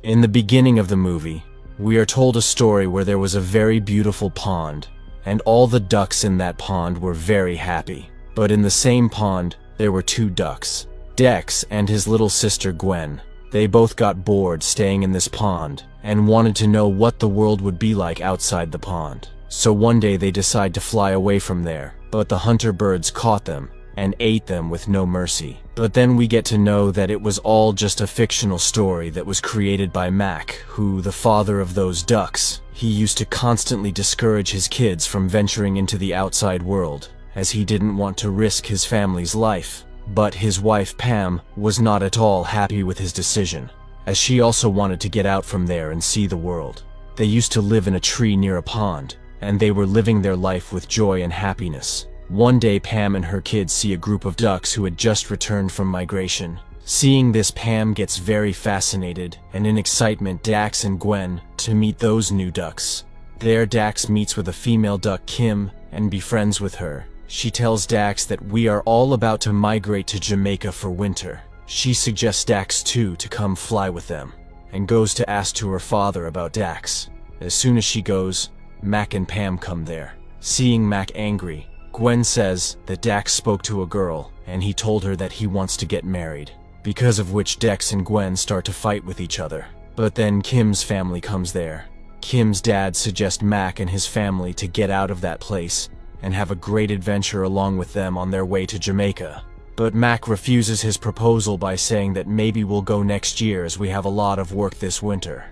In the beginning of the movie, we are told a story where there was a very beautiful pond, and all the ducks in that pond were very happy. But in the same pond, there were two ducks, Dex and his little sister Gwen. They both got bored staying in this pond and wanted to know what the world would be like outside the pond. So one day they decide to fly away from there, but the hunter birds caught them and ate them with no mercy. But then we get to know that it was all just a fictional story that was created by Mac, who, the father of those ducks, he used to constantly discourage his kids from venturing into the outside world, as he didn't want to risk his family's life. But his wife Pam was not at all happy with his decision, as she also wanted to get out from there and see the world. They used to live in a tree near a pond, and they were living their life with joy and happiness. One day Pam and her kids see a group of ducks who had just returned from migration. Seeing this, Pam gets very fascinated and in excitement Dax and Gwen to meet those new ducks. There Dax meets with a female duck, Kim, and befriends with her. She tells Dax that we are all about to migrate to Jamaica for winter. She suggests Dax too to come fly with them, and goes to ask to her father about Dax. As soon as she goes, Mac and Pam come there. Seeing Mac angry, Gwen says that Dax spoke to a girl, and he told her that he wants to get married, because of which Dex and Gwen start to fight with each other. But then Kim's family comes there. Kim's dad suggests Mac and his family to get out of that place and have a great adventure along with them on their way to Jamaica. But Mac refuses his proposal by saying that maybe we'll go next year as we have a lot of work this winter.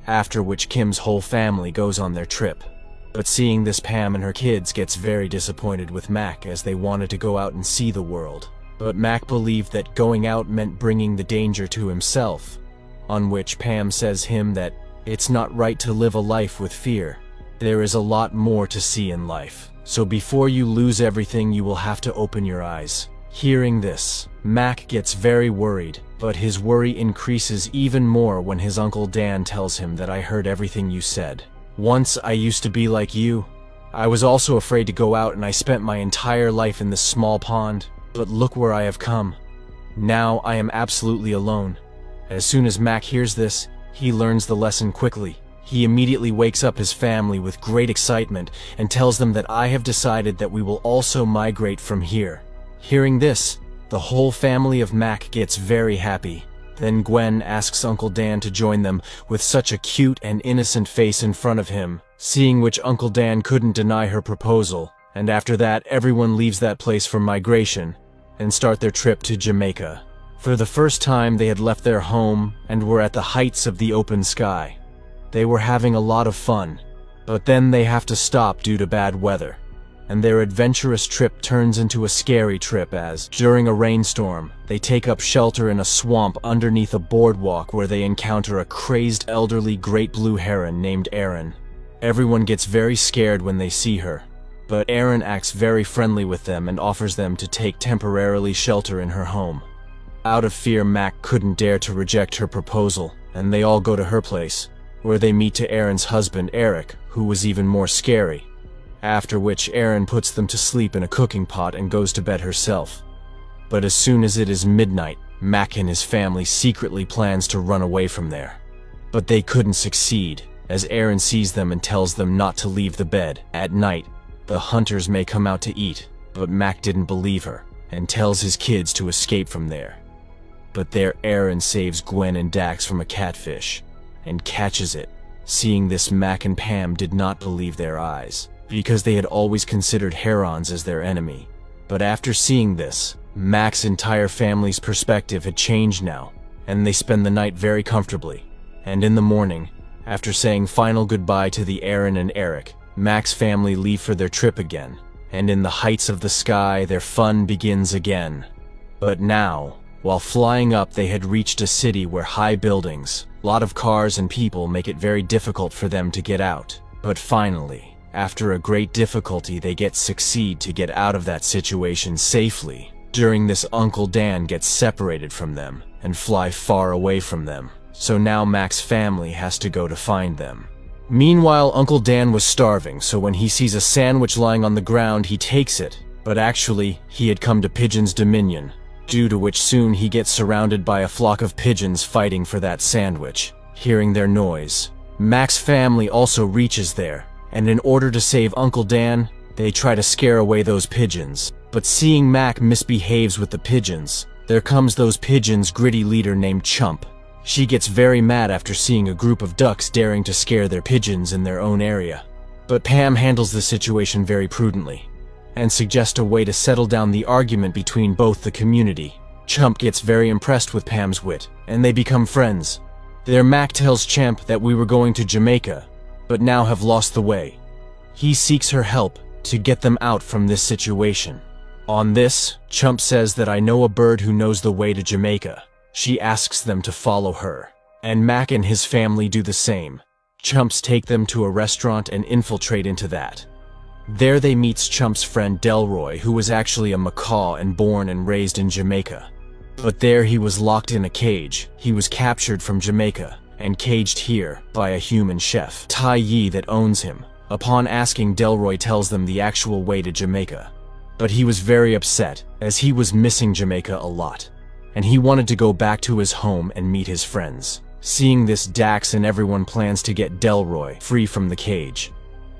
After which Kim's whole family goes on their trip. But seeing this, Pam and her kids gets very disappointed with Mac as they wanted to go out and see the world. But Mac believed that going out meant bringing the danger to himself, on which Pam says him that it's not right to live a life with fear. There is a lot more to see in life, so before you lose everything you will have to open your eyes. Hearing this, Mac gets very worried, but his worry increases even more when his Uncle Dan tells him that I heard everything you said. Once I used to be like you. I was also afraid to go out and I spent my entire life in this small pond, but look where I have come. Now I am absolutely alone. As soon as Mac hears this, he learns the lesson quickly. He immediately wakes up his family with great excitement and tells them that I have decided that we will also migrate from here. Hearing this, the whole family of Mac gets very happy. Then Gwen asks Uncle Dan to join them with such a cute and innocent face in front of him, seeing which Uncle Dan couldn't deny her proposal, and after that everyone leaves that place for migration and start their trip to Jamaica. For the first time they had left their home and were at the heights of the open sky. They were having a lot of fun, but then they have to stop due to bad weather, and their adventurous trip turns into a scary trip as, during a rainstorm, they take up shelter in a swamp underneath a boardwalk where they encounter a crazed elderly great blue heron named Erin. Everyone gets very scared when they see her, but Erin acts very friendly with them and offers them to take temporarily shelter in her home. Out of fear, Mac couldn't dare to reject her proposal, and they all go to her place, where they meet to Erin's husband Eric, who was even more scary. After which Erin puts them to sleep in a cooking pot and goes to bed herself. But as soon as it is midnight, Mac and his family secretly plans to run away from there. But they couldn't succeed, as Erin sees them and tells them not to leave the bed. At night, the hunters may come out to eat, but Mac didn't believe her, and tells his kids to escape from there. But there Erin saves Gwen and Dax from a catfish, and catches it. Seeing this, Mac and Pam did not believe their eyes, because they had always considered herons as their enemy. But after seeing this, Mac's entire family's perspective had changed now, and they spend the night very comfortably. And in the morning, after saying final goodbye to the Erin and Eric, Mac's family leave for their trip again, and in the heights of the sky their fun begins again. But now, while flying up, they had reached a city where high buildings, lot of cars and people make it very difficult for them to get out. But finally, after a great difficulty, they succeed to get out of that situation safely. During this, Uncle Dan gets separated from them and fly far away from them. So now Mac's family has to go to find them. Meanwhile, Uncle Dan was starving, so when he sees a sandwich lying on the ground, he takes it. But actually, he had come to Pigeon's dominion, due to which soon he gets surrounded by a flock of pigeons fighting for that sandwich. Hearing their noise, Mac's family also reaches there, and in order to save Uncle Dan, they try to scare away those pigeons. But seeing Mac misbehaves with the pigeons, there comes those pigeons' gritty leader named Chump. She gets very mad after seeing a group of ducks daring to scare their pigeons in their own area. But Pam handles the situation very prudently, and suggests a way to settle down the argument between both the community. Chump gets very impressed with Pam's wit, and they become friends. There Mac tells Champ that we were going to Jamaica, but now have lost the way. He seeks her help to get them out from this situation. On this, Chump says that I know a bird who knows the way to Jamaica. She asks them to follow her, and Mac and his family do the same. Chumps take them to a restaurant and infiltrate into that. There they meets Chump's friend Delroy, who was actually a macaw and born and raised in Jamaica. But there he was locked in a cage. He was captured from Jamaica and caged here by a human chef, Tai Yi, that owns him. Upon asking, Delroy tells them the actual way to Jamaica. But he was very upset, as he was missing Jamaica a lot, and he wanted to go back to his home and meet his friends. Seeing this, Dax and everyone plans to get Delroy free from the cage,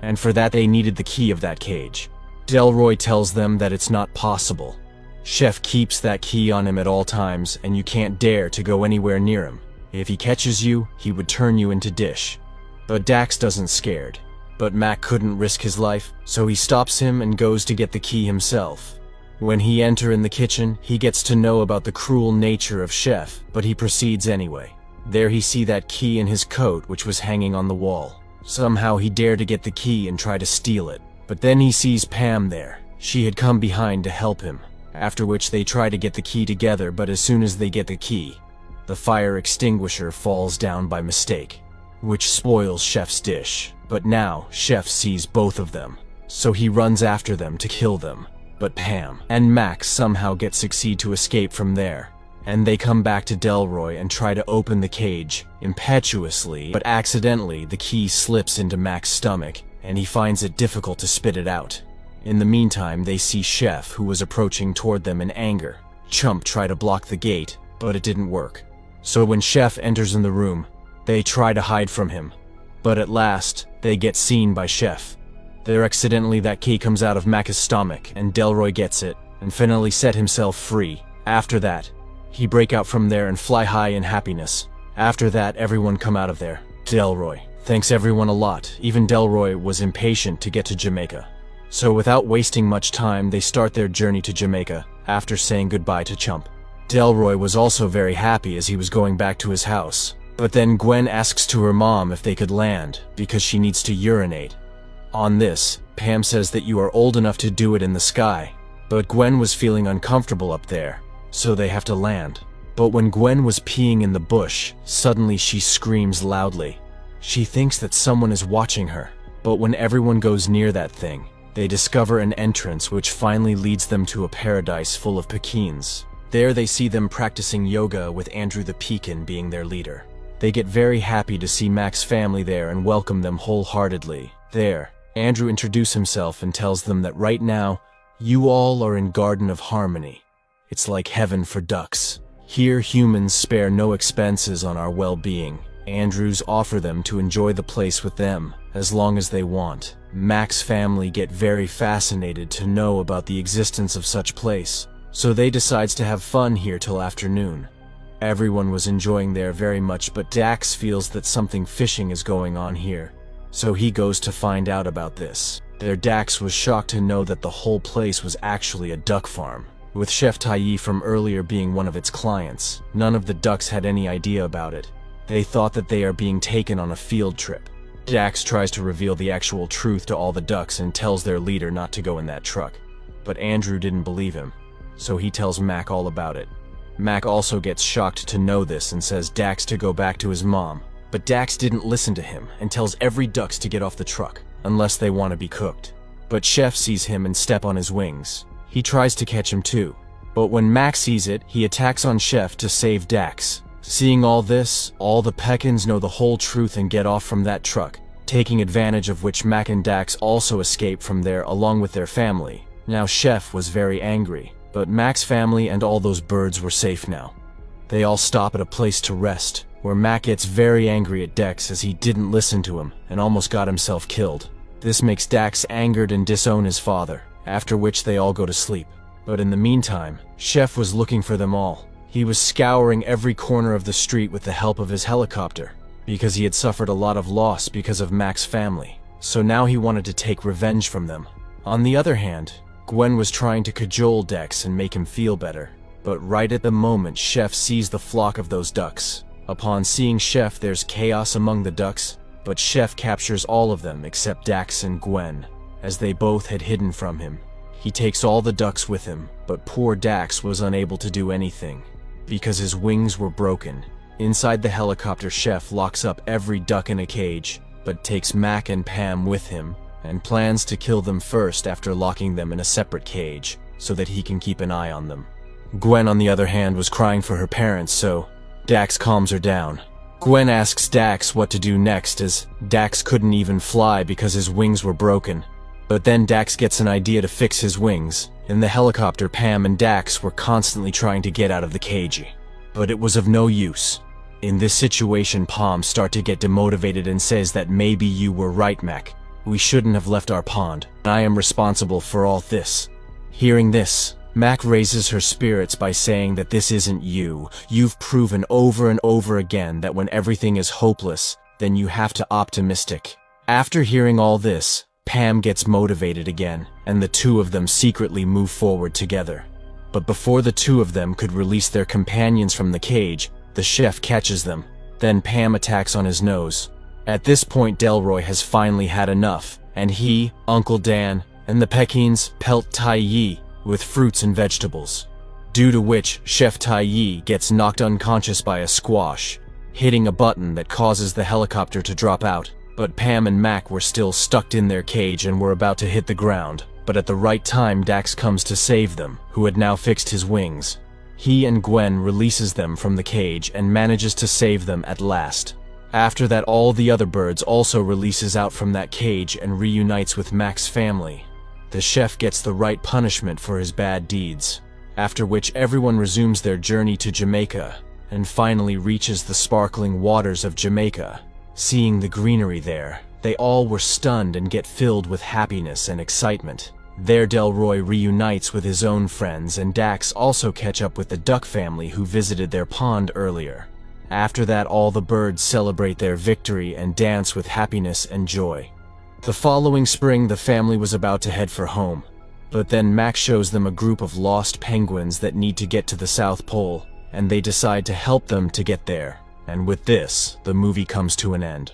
and for that they needed the key of that cage. Delroy tells them that it's not possible. Chef keeps that key on him at all times, and you can't dare to go anywhere near him. If he catches you, he would turn you into dish. But Dax doesn't scared. But Mac couldn't risk his life, so he stops him and goes to get the key himself. When he enter in the kitchen, he gets to know about the cruel nature of Chef, but he proceeds anyway. There he see that key in his coat, which was hanging on the wall. Somehow he dare to get the key and try to steal it. But then he sees Pam there. She had come behind to help him. After which they try to get the key together, but as soon as they get the key, the fire extinguisher falls down by mistake, which spoils Chef's dish. But now, Chef sees both of them, so he runs after them to kill them. But Pam and Max somehow succeed to escape from there, and they come back to Delroy and try to open the cage impetuously, but accidentally the key slips into Mac's stomach, and he finds it difficult to spit it out. In the meantime, they see Chef, who was approaching toward them in anger. Chump tried to block the gate, but it didn't work. So when Chef enters in the room, they try to hide from him. But at last, they get seen by Chef. There accidentally that key comes out of Mac's stomach, and Delroy gets it, and finally set himself free. After that, he break out from there and fly high in happiness. After that, everyone come out of there. Delroy thanks everyone a lot. Even Delroy was impatient to get to Jamaica. So without wasting much time, they start their journey to Jamaica, after saying goodbye to Chump. Delroy was also very happy as he was going back to his house. But then Gwen asks to her mom if they could land, because she needs to urinate. On this, Pam says that you are old enough to do it in the sky. But Gwen was feeling uncomfortable up there, so they have to land. But when Gwen was peeing in the bush, suddenly she screams loudly. She thinks that someone is watching her. But when everyone goes near that thing, they discover an entrance which finally leads them to a paradise full of Pekins. There they see them practicing yoga with Andrew the Pekin being their leader. They get very happy to see Mac's family there and welcome them wholeheartedly. There, Andrew introduces himself and tells them that right now, you all are in Garden of Harmony. It's like heaven for ducks. Here humans spare no expenses on our well-being. Andrews offer them to enjoy the place with them, as long as they want. Mac's family get very fascinated to know about the existence of such place, so they decides to have fun here till afternoon. Everyone was enjoying there very much, but Dax feels that something fishy is going on here, so he goes to find out about this. There Dax was shocked to know that the whole place was actually a duck farm, with Chef Tai Yi from earlier being one of its clients. None of the ducks had any idea about it. They thought that they are being taken on a field trip. Dax tries to reveal the actual truth to all the ducks and tells their leader not to go in that truck. But Andrew didn't believe him, so he tells Mac all about it. Mac also gets shocked to know this and says Dax to go back to his mom. But Dax didn't listen to him and tells every ducks to get off the truck, unless they want to be cooked. But Chef sees him and step on his wings. He tries to catch him too. But when Mac sees it, he attacks on Chef to save Dax. Seeing all this, all the Pekins know the whole truth and get off from that truck, taking advantage of which Mac and Dax also escape from there along with their family. Now Chef was very angry, but Mac's family and all those birds were safe now. They all stop at a place to rest, where Mac gets very angry at Dex as he didn't listen to him and almost got himself killed. This makes Dax angered and disown his father, after which they all go to sleep. But in the meantime, Chef was looking for them all. He was scouring every corner of the street with the help of his helicopter, because he had suffered a lot of loss because of Mac's family. So now he wanted to take revenge from them. On the other hand, Gwen was trying to cajole Dex and make him feel better. But right at the moment, Chef sees the flock of those ducks. Upon seeing Chef, there's chaos among the ducks, but Chef captures all of them except Dax and Gwen, as they both had hidden from him. He takes all the ducks with him, but poor Dax was unable to do anything, because his wings were broken. Inside the helicopter, Chef locks up every duck in a cage, but takes Mac and Pam with him, and plans to kill them first after locking them in a separate cage, so that he can keep an eye on them. Gwen, on the other hand, was crying for her parents, so Dax calms her down. Gwen asks Dax what to do next, as Dax couldn't even fly because his wings were broken. But then Dax gets an idea to fix his wings. In the helicopter, Pam and Dax were constantly trying to get out of the cage, but it was of no use. In this situation, Pam starts to get demotivated and says that maybe you were right, Mac. We shouldn't have left our pond. I am responsible for all this. Hearing this, Mac raises her spirits by saying that this isn't you. You've proven over and over again that when everything is hopeless, then you have to optimistic. After hearing all this, Pam gets motivated again, and the two of them secretly move forward together. But before the two of them could release their companions from the cage, the chef catches them. Then Pam attacks on his nose. At this point, Delroy has finally had enough, and he, Uncle Dan, and the Pekins pelt Tai Yi with fruits and vegetables, due to which Chef Tai Yi gets knocked unconscious by a squash, hitting a button that causes the helicopter to drop out. But Pam and Mac were still stuck in their cage and were about to hit the ground. But at the right time, Dax comes to save them, who had now fixed his wings. He and Gwen releases them from the cage and manages to save them at last. After that, all the other birds also releases out from that cage and reunites with Mac's family. The chef gets the right punishment for his bad deeds, after which everyone resumes their journey to Jamaica, and finally reaches the sparkling waters of Jamaica. Seeing the greenery there, they all were stunned and get filled with happiness and excitement. There, Delroy reunites with his own friends, and Dax also catch up with the duck family who visited their pond earlier. After that, all the birds celebrate their victory and dance with happiness and joy. The following spring, the family was about to head for home, but then Mac shows them a group of lost penguins that need to get to the South Pole, and they decide to help them to get there. And with this, the movie comes to an end.